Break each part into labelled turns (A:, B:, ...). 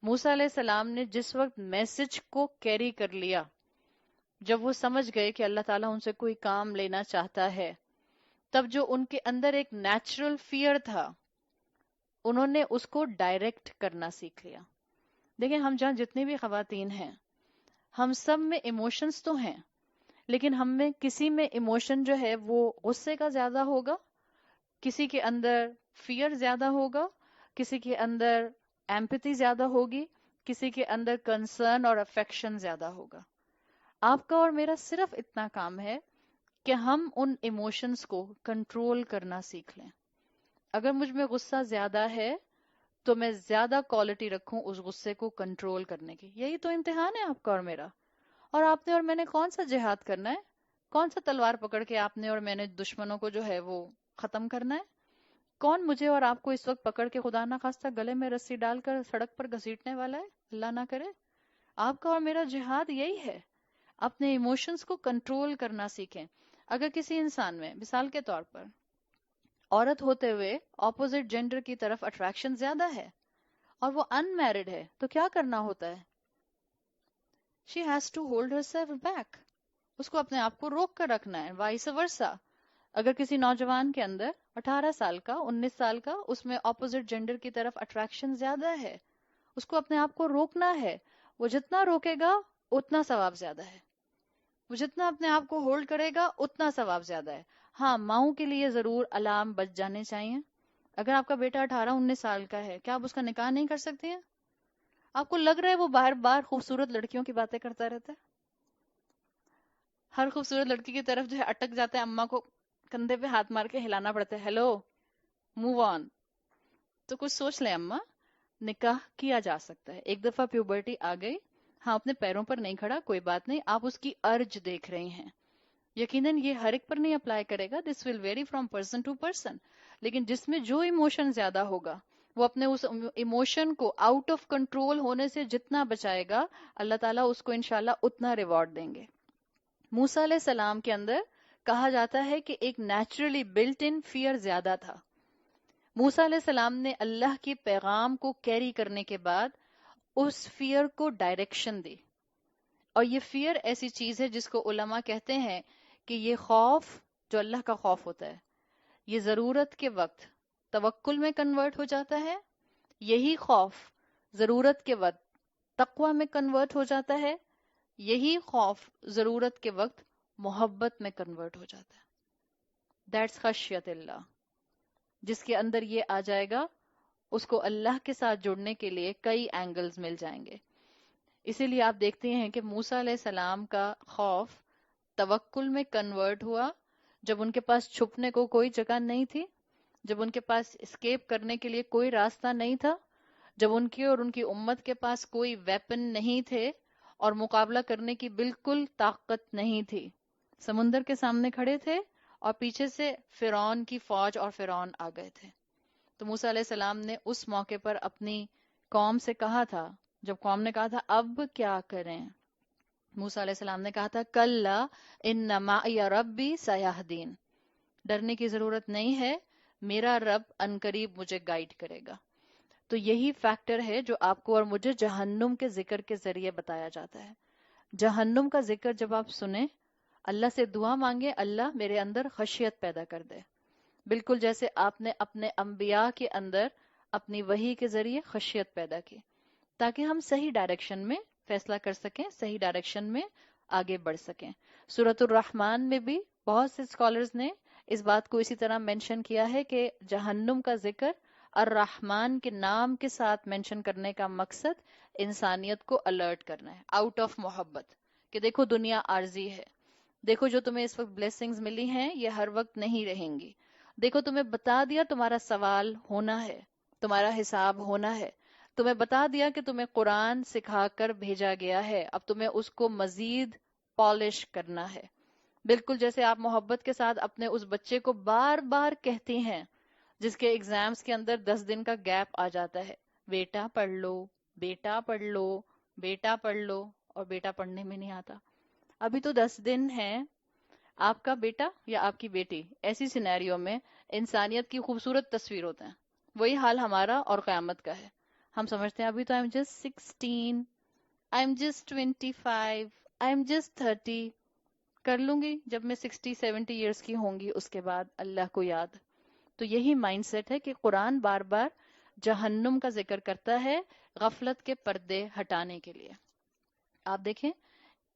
A: موسیٰ علیہ السلام نے جس وقت میسج کو کیری کر لیا، جب وہ سمجھ گئے کہ اللہ تعالیٰ ان سے کوئی کام لینا چاہتا ہے، تب جو ان کے اندر ایک نیچرل فیئر تھا، انہوں نے اس کو ڈائریکٹ کرنا سیکھ لیا. دیکھیں ہم جہاں جتنی بھی خواتین ہیں، ہم سب میں ایموشنز تو ہیں، لیکن ہم میں کسی میں ایموشن جو ہے وہ غصے کا زیادہ ہوگا، کسی کے اندر فیئر زیادہ ہوگا، کسی کے اندر ایمپتھی زیادہ ہوگی، کسی کے اندر کنسرن اور افیکشن زیادہ ہوگا. آپ کا اور میرا صرف اتنا کام ہے کہ ہم ان ایموشنز کو کنٹرول کرنا سیکھ لیں. اگر مجھ میں غصہ زیادہ ہے تو میں زیادہ کوالٹی رکھوں اس غصے کو کنٹرول کرنے کی. یہی تو امتحان ہے آپ کا اور میرا. اور آپ نے اور میں نے کون سا جہاد کرنا ہے؟ کون سا تلوار پکڑ کے آپ نے اور میں نے دشمنوں کو جو ہے وہ ختم کرنا ہے؟ کون مجھے اور آپ کو اس وقت پکڑ کے خدا نہ خواستہ گلے میں رسی ڈال کر سڑک پر گھسیٹنے والا ہے؟ اللہ نہ کرے. آپ کا اور میرا جہاد یہی ہے، اپنے ایموشنز کو کنٹرول کرنا سیکھیں. اگر کسی انسان میں مثال کے طور پر عورت ہوتے ہوئے اپوزٹ جینڈر کی طرف اٹریکشن زیادہ ہے اور وہ ان میرڈ ہے، تو کیا کرنا ہوتا ہے؟ She has to hold her self back. اس کو اپنے آپ کو روک کر رکھنا ہے. وائس ورسا، اگر کسی نوجوان کے اندر 18 سال کا 19 سال کا اس میں اپوزٹ جینڈر کی طرف اٹریکشن زیادہ ہے، اس کو اپنے آپ کو روکنا ہے. وہ جتنا روکے گا اتنا ثواب زیادہ ہے. وہ جتنا اپنے آپ کو ہولڈ کرے گا اتنا ثواب زیادہ ہے. ہاں، ماؤں کے لیے ضرور الارم بج جانے چاہیے. اگر آپ کا بیٹا 18 19 سال کا ہے، کیا آپ اس کا نکاح نہیں کر سکتے ہیں؟ آپ کو لگ رہا ہے وہ باہر باہر خوبصورت لڑکیوں کی باتیں کرتا رہتا ہے؟ ہر خوبصورت لڑکی کی طرف جو ہے اٹک جاتا ہے، اما کو کندھے پہ ہاتھ مار کے ہلانا پڑتا ہے، ہیلو موو آن. تو کچھ سوچ لیں اما، نکاح کیا جا سکتا ہے. ایک دفعہ پیوبرٹی آ گئی، ہاں اپنے پیروں پر نہیں کھڑا، کوئی بات نہیں، آپ اس کی ارج دیکھ رہے ہیں. یقیناً یہ ہر ایک پر نہیں اپلائی کرے گا، this will vary from person to person, لیکن جس میں جو ایموشن زیادہ ہوگا وہ اپنے اس ایموشن کو آؤٹ آف کنٹرول ہونے سے جتنا بچائے گا، اللہ تعالیٰ اس کو انشاءاللہ اتنا ریوارڈ دیں گے. موسیٰ علیہ السلام کے اندر کہا جاتا ہے کہ ایک نیچرلی بلٹ ان فیئر زیادہ تھا. موسیٰ علیہ السلام نے اللہ کی پیغام کو کیری کرنے کے بعد اس فیئر کو ڈائریکشن دی. اور یہ فیئر ایسی چیز ہے جس کو علماء کہتے ہیں کہ یہ خوف جو اللہ کا خوف ہوتا ہے، یہ ضرورت کے وقت توکل میں کنورٹ ہو جاتا ہے. یہی خوف ضرورت کے وقت تقوی میں کنورٹ ہو جاتا ہے. یہی خوف ضرورت کے وقت محبت میں کنورٹ ہو جاتا ہے. دیٹس خشیت اللہ. جس کے اندر یہ آ جائے گا اس کو اللہ کے ساتھ جڑنے کے لیے کئی اینگلز مل جائیں گے. اسی لیے آپ دیکھتے ہیں کہ موسیٰ علیہ السلام کا خوف توکل میں کنورٹ ہوا جب ان کے پاس چھپنے کو کوئی جگہ نہیں تھی، جب ان کے پاس اسکیپ کرنے کے لیے کوئی راستہ نہیں تھا، جب ان کی اور ان کی امت کے پاس کوئی ویپن نہیں تھے اور مقابلہ کرنے کی بالکل طاقت نہیں تھی. سمندر کے سامنے کھڑے تھے اور پیچھے سے فرعون کی فوج اور فرعون آ گئے تھے. تو موسیٰ علیہ السلام نے اس موقع پر اپنی قوم سے کہا تھا، جب قوم نے کہا تھا اب کیا کریں، موسیٰ علیہ السلام نے کہا تھا کلا ان معی ربی سیہدین. ڈرنے کی ضرورت نہیں ہے، میرا رب عنقریب مجھے گائیڈ کرے گا. تو یہی فیکٹر ہے جو آپ کو اور مجھے جہنم کے ذکر کے ذریعے بتایا جاتا ہے. جہنم کا ذکر جب آپ سنیں، اللہ سے دعا مانگے اللہ میرے اندر خشیت پیدا کر دے، بالکل جیسے آپ نے اپنے انبیاء کے اندر اپنی وحی کے ذریعے خشیت پیدا کی، تاکہ ہم صحیح ڈائریکشن میں فیصلہ کر سکیں، صحیح ڈائریکشن میں آگے بڑھ سکیں. سورۃ الرحمن میں بھی بہت سے اسکالرز نے اس بات کو اسی طرح مینشن کیا ہے کہ جہنم کا ذکر الرحمن کے نام کے ساتھ مینشن کرنے کا مقصد انسانیت کو الرٹ کرنا ہے، آؤٹ آف محبت، کہ دیکھو دنیا عارضی ہے، دیکھو جو تمہیں اس وقت بلیسنگز ملی ہیں یہ ہر وقت نہیں رہیں گی، دیکھو تمہیں بتا دیا تمہارا سوال ہونا ہے، تمہارا حساب ہونا ہے، تمہیں بتا دیا کہ تمہیں قرآن سکھا کر بھیجا گیا ہے، اب تمہیں اس کو مزید پالش کرنا ہے. بالکل جیسے آپ محبت کے ساتھ اپنے اس بچے کو بار بار کہتی ہیں جس کے ایگزامز کے اندر 10 دن کا گیپ آ جاتا ہے، بیٹا پڑھ لو، بیٹا پڑھ لو، بیٹا پڑھ لو، اور بیٹا پڑھنے میں نہیں آتا. ابھی تو 10 دن ہیں، آپ کا بیٹا یا آپ کی بیٹی ایسی سینیریو میں انسانیت کی خوبصورت تصویر ہوتا ہے. وہی حال ہمارا اور قیامت کا ہے. ہم سمجھتے ہیں ابھی تو I'm just 16, I'm just 25, I'm just 30. کر لوں گی جب میں 60-70 ایئرس کی ہوں گی، اس کے بعد اللہ کو یاد. تو یہی مائنڈ سیٹ ہے کہ قرآن بار بار جہنم کا ذکر کرتا ہے غفلت کے پردے ہٹانے کے لیے. آپ دیکھیں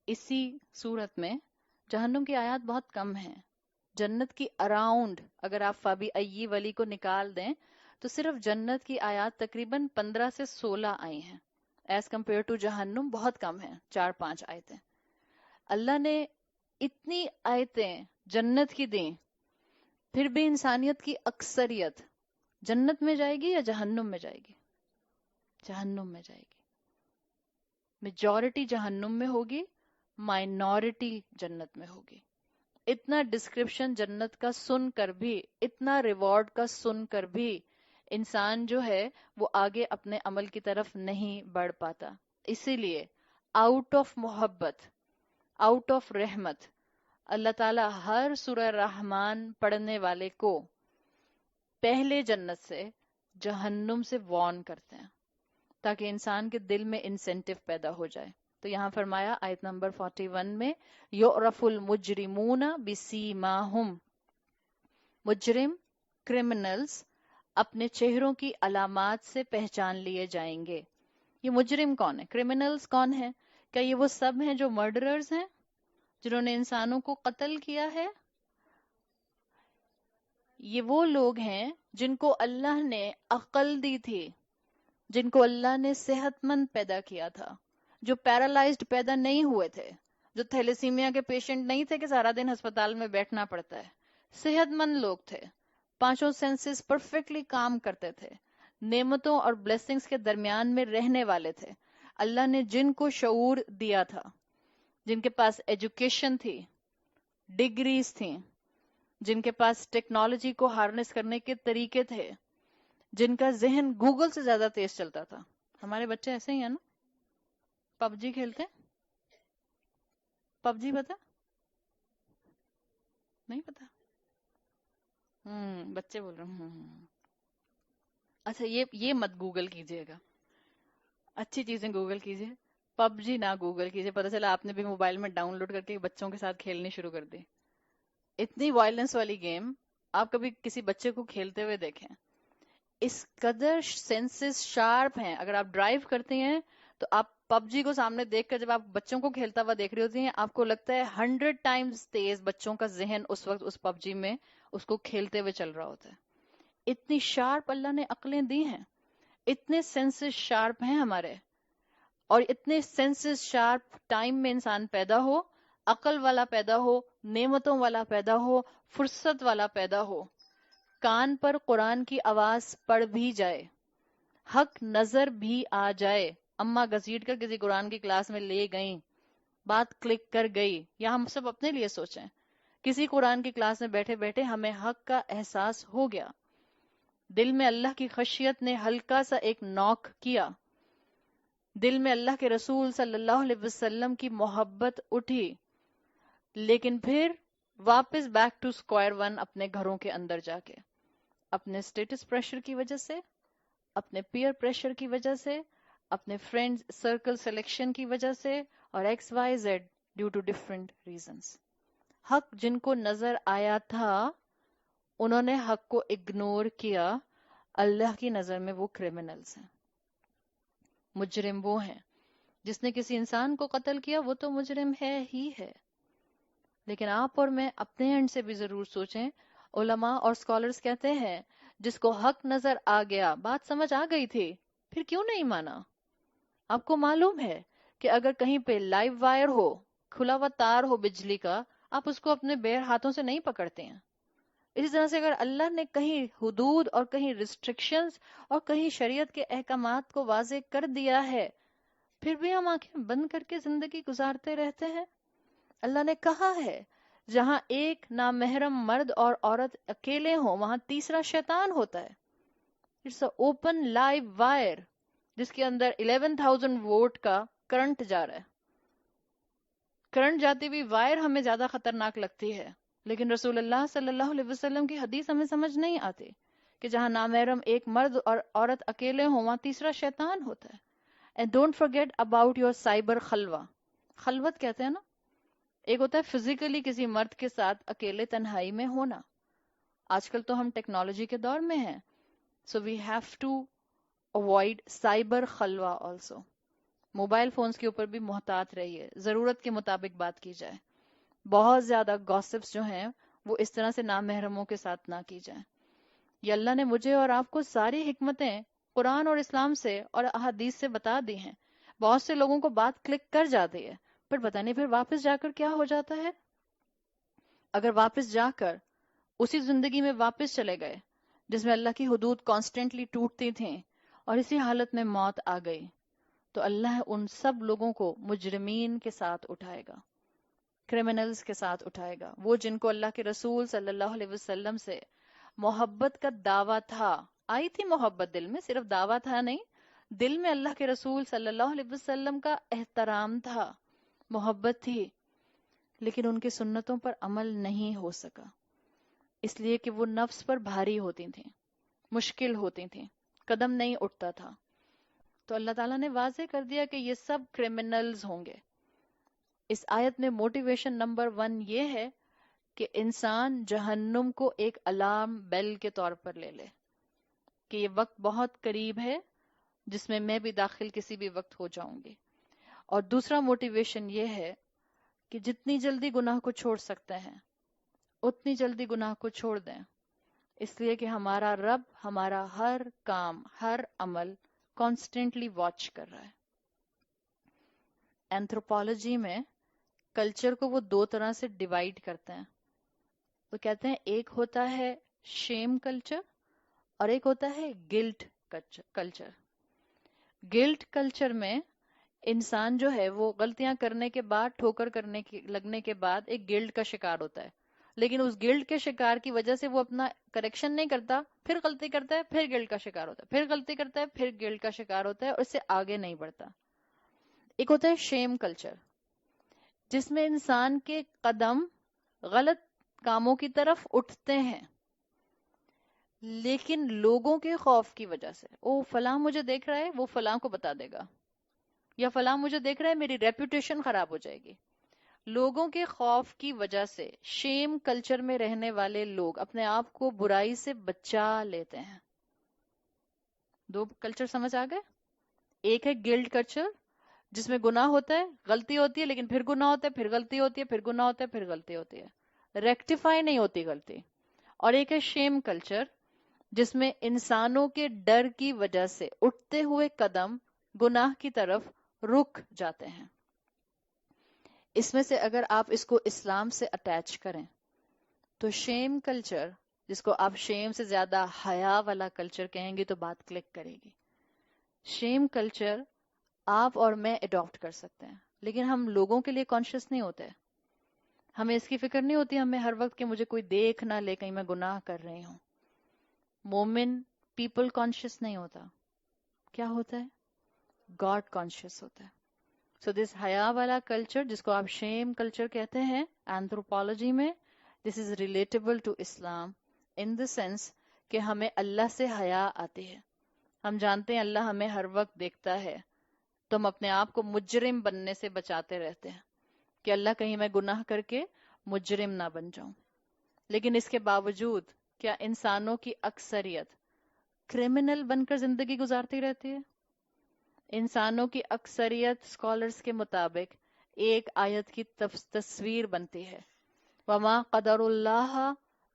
A: اسی صورت میں جہنم کی آیات بہت کم ہیں. جنت کی اراؤنڈ اگر آپ فابی ای ولی کو نکال دیں تو صرف جنت کی آیات تقریباً 15 سے 16 آئی ہیں. ایز کمپیئر ٹو جہنم بہت کم ہیں، 4-5 آیتیں. اللہ نے اتنی آیتیں جنت کی دیں، پھر بھی انسانیت کی اکثریت جنت میں جائے گی یا جہنم میں جائے گی؟ جہنم میں جائے گی. میجورٹی جہنم میں ہوگی، مائنورٹی جنت میں ہوگی. اتنا ڈسکرپشن جنت کا سن کر بھی، اتنا ریوارڈ کا سن کر بھی انسان جو ہے وہ آگے اپنے عمل کی طرف نہیں بڑھ پاتا. اسی لیے آؤٹ آف محبت، آؤٹ آف رحمت، اللہ تعالیٰ ہر سورہ رحمان پڑھنے والے کو پہلے جنت سے جہنم سے وارن کرتے ہیں تاکہ انسان کے دل میں انسینٹیو پیدا ہو جائے. تو یہاں فرمایا آیت نمبر 41 میں یعرف المجرمون بسیماہم، مجرم کرمنلز اپنے چہروں کی علامات سے پہچان لیے جائیں گے. یہ مجرم کون ہے؟ کرمنلز کون ہے؟ کیا یہ وہ سب ہیں جو مرڈررز ہیں، جنہوں نے انسانوں کو قتل کیا ہے؟ یہ وہ لوگ ہیں جن کو اللہ نے عقل دی تھی، جن کو اللہ نے صحت مند پیدا کیا تھا، جو پیرالائزڈ پیدا نہیں ہوئے تھے، جو تھیلیسیمیا کے پیشنٹ نہیں تھے کہ سارا دن ہسپتال میں بیٹھنا پڑتا ہے. صحت مند لوگ تھے، 5 سینسز پرفیکٹلی کام کرتے تھے، نعمتوں اور بلیسنگز کے درمیان میں رہنے والے تھے. اللہ نے جن کو شعور دیا تھا، جن کے پاس ایجوکیشن تھی، ڈگریز تھیں، جن کے پاس ٹیکنالوجی کو ہارنس کرنے کے طریقے تھے، جن کا ذہن گوگل سے زیادہ تیز چلتا تھا. ہمارے بچے ایسے ہی ہیں نا، پب جی کھیلتے ہیں. پب جی پتا نہیں؟ پتا؟ بچے بول رہے ہیں. اچھا یہ مت گوگل کیجئے گا، اچھی چیزیں گوگل کیجئے، پب جی نہ گوگل کیجئے. پتا چلا آپ نے بھی موبائل میں ڈاؤن لوڈ کر کے بچوں کے ساتھ کھیلنی شروع کر دی. اتنی وائلنس والی گیم آپ کبھی کسی بچے کو کھیلتے ہوئے دیکھیں؟ اس قدر سینسز شارپ ہیں. اگر آپ ڈرائیو کرتے ہیں تو آپ پب جی کو سامنے دیکھ کر جب آپ بچوں کو کھیلتا ہوا دیکھ رہی ہوتی ہیں، آپ کو لگتا ہے 100 ٹائمز تیز بچوں کا ذہن اس وقت اس پب جی میں اس کو کھیلتے ہوئے چل رہا ہوتا ہے. اتنی شارپ اللہ نے عقلیں دی ہیں، اتنے سینسز شارپ ہیں ہمارے، اور اتنے سینسز شارپ ٹائم میں انسان پیدا ہو، عقل والا پیدا ہو، نعمتوں والا پیدا ہو، فرصت والا پیدا ہو، کان پر قرآن کی آواز پڑ بھی جائے، حق نظر بھی آ جائے. اماں گھسیٹ کر کسی قرآن کی کلاس میں لے گئیں، بات کلک کر گئی. یا ہم سب اپنے لیے سوچیں، کسی قرآن کی کلاس میں بیٹھے بیٹھے ہمیں حق کا احساس ہو گیا، دل میں اللہ کی خشیت نے ہلکا سا ایک نوک کیا، دل میں اللہ کے رسول صلی اللہ علیہ وسلم کی محبت اٹھی، لیکن پھر واپس بیک ٹو اسکوائر ون اپنے گھروں کے اندر جا کے، اپنے اسٹیٹس پریشر کی وجہ سے، اپنے پیئر پریشر کی وجہ سے، اپنے فرینڈ سرکل سلیکشن کی وجہ سے، اور X Y Z due to different reasons. حق جن کو نظر آیا تھا انہوں نے حق کو اگنور کیا. اللہ کی نظر میں وہ کرمنلز ہیں، مجرم وہ ہیں. جس نے کسی انسان کو قتل کیا وہ تو مجرم ہے ہی ہے. لیکن آپ اور میں اپنے اینڈ سے بھی ضرور سوچیں. علماء اور سکالرز کہتے ہیں جس کو حق نظر آ گیا، بات سمجھ آ گئی تھی، پھر کیوں نہیں مانا؟ آپ کو معلوم ہے کہ اگر کہیں پہ لائیو وائر ہو، کھلا ہوا تار ہو بجلی کا، آپ اس کو اپنے بیر ہاتھوں سے نہیں پکڑتے ہیں. اسی طرح سے اگر اللہ نے کہیں حدود اور کہیں ریسٹرکشنز اور کہیں شریعت کے احکامات کو واضح کر دیا ہے، پھر بھی ہم آنکھیں بند کر کے زندگی گزارتے رہتے ہیں. اللہ نے کہا ہے جہاں ایک نامحرم مرد اور عورت اکیلے ہوں وہاں تیسرا شیطان ہوتا ہے. It's a open live wire جس کے اندر 11,000 وولٹ کا کرنٹ جا رہا ہے. کرنٹ جاتی ہوئی وائر ہمیں زیادہ خطرناک لگتی ہے، لیکن رسول اللہ صلی اللہ علیہ وسلم کی حدیث ہمیں سمجھ نہیں آتی کہ جہاں نامحرم ایک مرد اور عورت اکیلے ہوں وہاں تیسرا شیطان ہوتا ہے. And don't forget about your cyber خلوہ. خلوت کہتے ہیں نا، ایک ہوتا ہے فزیکلی کسی مرد کے ساتھ اکیلے تنہائی میں ہونا. آج کل تو ہم ٹیکنالوجی کے دور میں ہیں، so we have to avoid cyber خلوہ آلسو. موبائل فونز کے اوپر بھی محتاط رہیے، ضرورت کے مطابق بات کی جائے. بہت زیادہ گوسپس جو ہیں وہ اس طرح سے نامحرموں کے ساتھ نہ کی جائیں. یہ اللہ نے مجھے اور آپ کو ساری حکمتیں قرآن اور اسلام سے اور احادیث سے بتا دی ہیں. بہت سے لوگوں کو بات کلک کر جاتی ہے، پر پتہ نہیں پھر واپس جا کر کیا ہو جاتا ہے. اگر واپس جا کر اسی زندگی میں واپس چلے گئے جس میں اللہ کی حدود کانسٹنٹلی ٹوٹتی تھیں اور اسی حالت میں موت آ گئی، تو اللہ ان سب لوگوں کو مجرمین کے ساتھ اٹھائے گا، کرمنلز کے ساتھ اٹھائے گا. وہ جن کو اللہ کے رسول صلی اللہ علیہ وسلم سے محبت کا دعویٰ تھا، آئی تھی محبت دل میں، صرف دعویٰ تھا نہیں، دل میں اللہ کے رسول صلی اللہ علیہ وسلم کا احترام تھا، محبت تھی، لیکن ان کی سنتوں پر عمل نہیں ہو سکا، اس لیے کہ وہ نفس پر بھاری ہوتی تھیں، مشکل ہوتی تھیں، قدم نہیں اٹھتا تھا. تو اللہ تعالیٰ نے واضح کر دیا کہ یہ سب کرمنلز ہوں گے. اس آیت میں موٹیویشن نمبر 1 یہ ہے کہ انسان جہنم کو ایک الارم بیل کے طور پر لے لے کہ یہ وقت بہت قریب ہے جس میں بھی داخل کسی بھی وقت ہو جاؤں گی. اور دوسرا موٹیویشن یہ ہے کہ جتنی جلدی گناہ کو چھوڑ سکتے ہیں اتنی جلدی گناہ کو چھوڑ دیں، اس لیے کہ ہمارا رب ہمارا ہر کام، ہر عمل کانسٹنٹلی واچ کر رہا ہے. اینتھروپولوجی میں کلچر کو وہ 2 طرح سے ڈیوائیڈ کرتے ہیں. وہ کہتے ہیں ایک ہوتا ہے شیم کلچر اور ایک ہوتا ہے گلٹ کلچر. گلٹ کلچر میں انسان جو ہے وہ غلطیاں کرنے کے بعد، ٹھوکر لگنے کے بعد ایک گلٹ کا شکار ہوتا ہے، لیکن اس گلٹ کے شکار کی وجہ سے وہ اپنا کریکشن نہیں کرتا، پھر غلطی کرتا ہے، پھر گلٹ کا شکار ہوتا ہے، پھر غلطی کرتا ہے، پھر گلٹ کا شکار ہوتا ہے، اور اس سے آگے نہیں بڑھتا. ایک ہوتا ہے شیم کلچر جس میں انسان کے قدم غلط کاموں کی طرف اٹھتے ہیں، لیکن لوگوں کے خوف کی وجہ سے، او فلاں مجھے دیکھ رہا ہے، وہ فلاں کو بتا دے گا، یا فلاں مجھے دیکھ رہا ہے، میری ریپوٹیشن خراب ہو جائے گی. لوگوں کے خوف کی وجہ سے شیم کلچر میں رہنے والے لوگ اپنے آپ کو برائی سے بچا لیتے ہیں. 2 کلچر سمجھ آ گئے؟ ایک ہے گلٹ کلچر جس میں گناہ ہوتا ہے، غلطی ہوتی ہے، لیکن پھر گناہ ہوتا ہے، پھر غلطی ہوتی ہے، پھر گناہ ہوتا ہے، پھر غلطی ہوتی ہے، ریکٹیفائی نہیں ہوتی غلطی. اور ایک ہے شیم کلچر جس میں انسانوں کے ڈر کی وجہ سے اٹھتے ہوئے قدم گناہ کی طرف رک جاتے ہیں. اس میں سے اگر آپ اس کو اسلام سے اٹیچ کریں تو شیم کلچر، جس کو آپ شیم سے زیادہ حیا والا کلچر کہیں گے تو بات کلک کرے گی. شیم کلچر آپ اور میں اڈاپٹ کر سکتے ہیں، لیکن ہم لوگوں کے لیے کانشیس نہیں ہوتے. ہمیں اس کی فکر نہیں ہوتی ہمیں ہر وقت کہ مجھے کوئی دیکھ نہ لے کہیں میں گناہ کر رہی ہوں. مومن پیپل کانشیس نہیں ہوتا، کیا ہوتا ہے؟ گاڈ کانشیس ہوتا ہے. سو دس حیا والا کلچر جس کو آپ شیم کلچر کہتے ہیں اینتھروپولوجی میں، this is relatable to Islam in the sense کہ ہمیں اللہ سے حیا آتی ہے. ہم جانتے ہیں اللہ ہمیں ہر وقت دیکھتا ہے، تو ہم اپنے آپ کو مجرم بننے سے بچاتے رہتے ہیں کہ اللہ کہیں میں گناہ کر کے مجرم نہ بن جاؤں. لیکن اس کے باوجود کیا انسانوں کی اکثریت کرمنل بن کر زندگی گزارتی رہتی ہے؟ انسانوں کی اکثریت اسکالرز کے مطابق ایک آیت کی تصویر بنتی ہے، وما قدر اللہ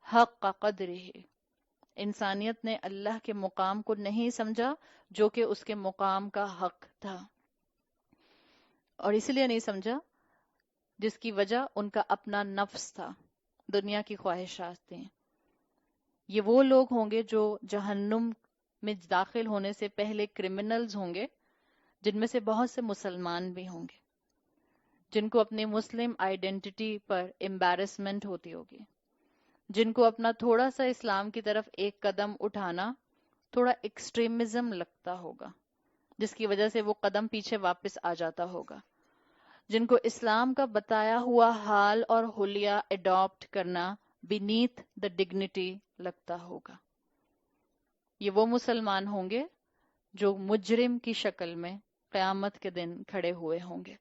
A: حق قدرہ. انسانیت نے اللہ کے مقام کو نہیں سمجھا جو کہ اس کے مقام کا حق تھا، اور اس لیے نہیں سمجھا جس کی وجہ ان کا اپنا نفس تھا، دنیا کی خواہشات تھیں. یہ وہ لوگ ہوں گے جو جہنم میں داخل ہونے سے پہلے کرمنلز ہوں گے، جن میں سے بہت سے مسلمان بھی ہوں گے جن کو اپنی مسلم آئیڈینٹی پر امبیرسمنٹ ہوتی ہوگی، جن کو اپنا تھوڑا سا اسلام کی طرف ایک قدم اٹھانا تھوڑا ایکسٹریمزم لگتا ہوگا، جس کی وجہ سے وہ قدم پیچھے واپس آ جاتا ہوگا، جن کو اسلام کا بتایا ہوا حال اور حلیہ اڈاپٹ کرنا بینیتھ دا ڈگنیٹی لگتا ہوگا. یہ وہ مسلمان ہوں گے جو مجرم کی شکل میں قیامت کے دن کھڑے ہوئے ہوں گے۔